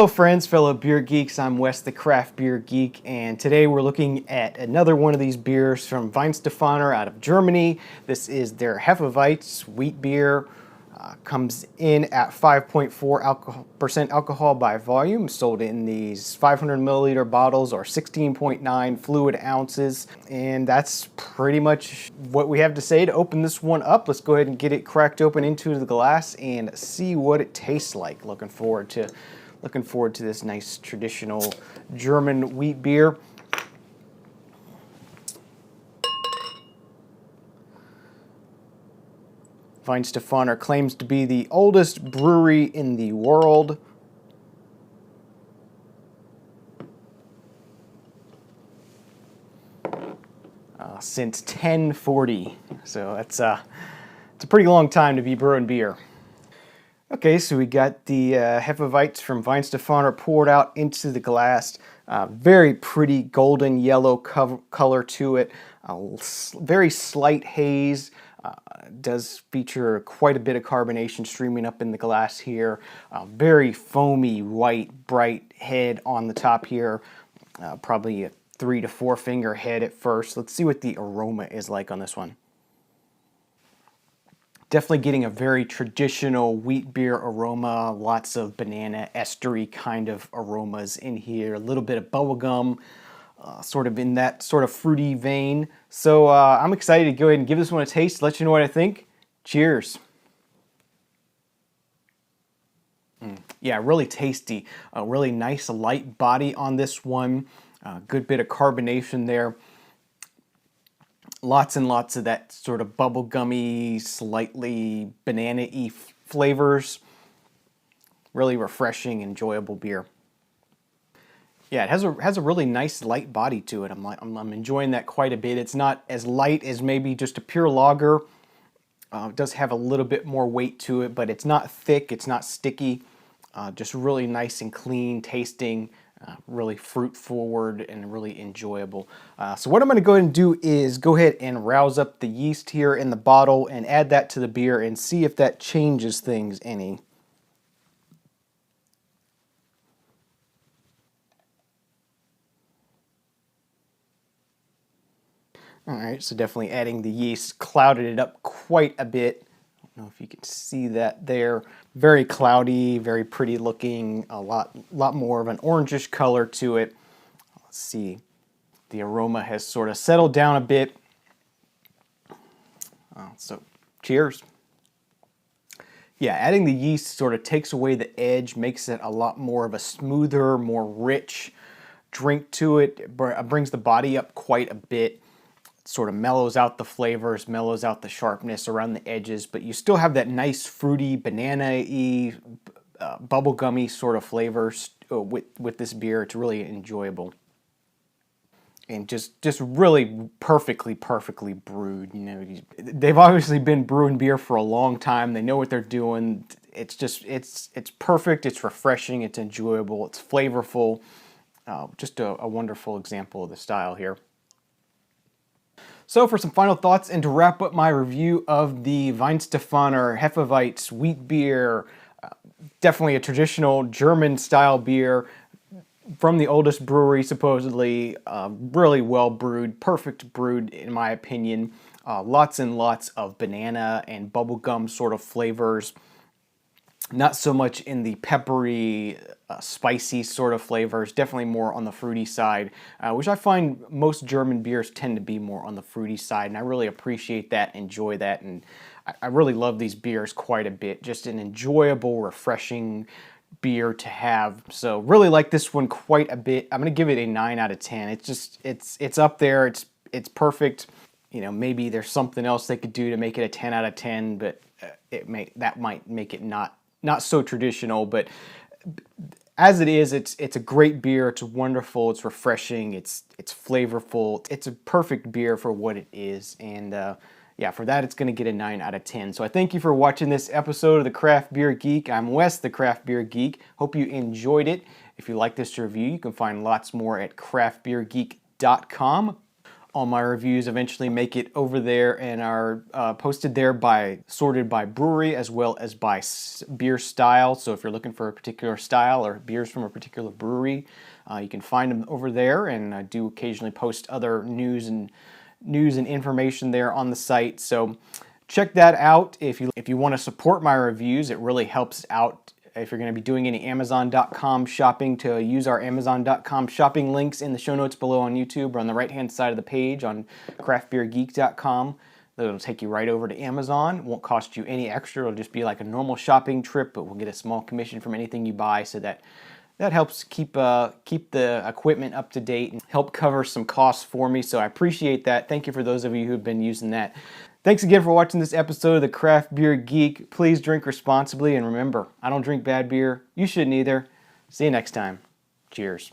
Hello friends, fellow beer geeks, I'm Wes the Craft Beer Geek, and today we're looking at another one of these beers from Weihenstephaner out of Germany. This is their Hefeweissbier wheat beer. Comes in at 5.4% alcohol by volume, sold in these 500 milliliter bottles or 16.9 fluid ounces. And that's pretty much what we have to say to open this one up. Let's go ahead and get it cracked open into the glass and see what it tastes like. Looking forward to this nice traditional German wheat beer. Weihenstephaner claims to be the oldest brewery in the world. Since 1040, so it's a pretty long time to be brewing beer. Okay, so we got the Hefeweiss from Weihenstephaner poured out into the glass. Very pretty golden yellow color to it. Very slight haze. Does feature quite a bit of carbonation streaming up in the glass here. Very foamy, white, bright head on the top here. Probably a 3 to 4 finger head at first. Let's see what the aroma is like on this one. Definitely getting a very traditional wheat beer aroma. Lots of banana estery kind of aromas in here. A little bit of bubblegum. Sort of in that sort of fruity vein. So I'm excited to go ahead and give this one a taste, let you know what I think. Cheers. Yeah, really tasty. A really nice light body on this one. Good bit of carbonation there. Lots and lots of that sort of bubblegummy, slightly banana-y flavors. Really refreshing, enjoyable beer. Yeah, it has a really nice light body to it. I'm enjoying that quite a bit. It's not as light as maybe just a pure lager. It does have a little bit more weight to it, but it's not thick, it's not sticky. Just really nice and clean tasting, really fruit forward and really enjoyable. So what I'm going to go ahead and do is go ahead and rouse up the yeast here in the bottle and add that to the beer and see if that changes things any. Alright, so definitely adding the yeast clouded it up quite a bit. I don't know if you can see that there. Very cloudy, very pretty looking, a lot more of an orangish color to it. Let's see, the aroma has sort of settled down a bit. So cheers. Yeah, adding the yeast sort of takes away the edge, makes it a lot more of a smoother, more rich drink to it. It brings the body up quite a bit. Sort of mellows out the flavors, mellows out the sharpness around the edges, but you still have that nice fruity, banana-y, bubblegummy sort of flavors with this beer. It's really enjoyable. And just really perfectly brewed. You know, they've obviously been brewing beer for a long time. They know what they're doing. It's perfect, it's refreshing, it's enjoyable, it's flavorful. Just a wonderful example of the style here. So for some final thoughts and to wrap up my review of the Weihenstephaner Hefeweiss wheat beer, definitely a traditional German style beer from the oldest brewery supposedly, really well brewed, perfect brewed in my opinion. Lots and lots of banana and bubblegum sort of flavors. Not so much in the peppery, spicy sort of flavors, definitely more on the fruity side, which I find most German beers tend to be more on the fruity side, and I really appreciate that, enjoy that, and I really love these beers quite a bit. Just an enjoyable, refreshing beer to have. So really like this one quite a bit. I'm going to give it a 9 out of 10. It's up there, it's perfect. You know, maybe there's something else they could do to make it a 10 out of 10, but that might make it not so traditional, but as it is, it's a great beer. It's wonderful. It's refreshing. It's flavorful. It's a perfect beer for what it is. And yeah, for that, it's going to get a 9 out of 10. So I thank you for watching this episode of the Craft Beer Geek. I'm Wes, the Craft Beer Geek. Hope you enjoyed it. If you like this review, you can find lots more at craftbeergeek.com. All my reviews eventually make it over there and are posted there sorted by brewery as well as by beer style. So if you're looking for a particular style or beers from a particular brewery, you can find them over there, and I do occasionally post other news and information there on the site. So check that out. If you want to support my reviews, it really helps out. If you're going to be doing any Amazon.com shopping, to use our Amazon.com shopping links in the show notes below on YouTube or on the right-hand side of the page on craftbeergeek.com. That'll take you right over to Amazon. It won't cost you any extra. It'll just be like a normal shopping trip, but we'll get a small commission from anything you buy, so that helps keep the equipment up to date and help cover some costs for me. So I appreciate that. Thank you for those of you who've been using that. Thanks again for watching this episode of the Craft Beer Geek. Please drink responsibly, and remember, I don't drink bad beer. You shouldn't either. See you next time. Cheers.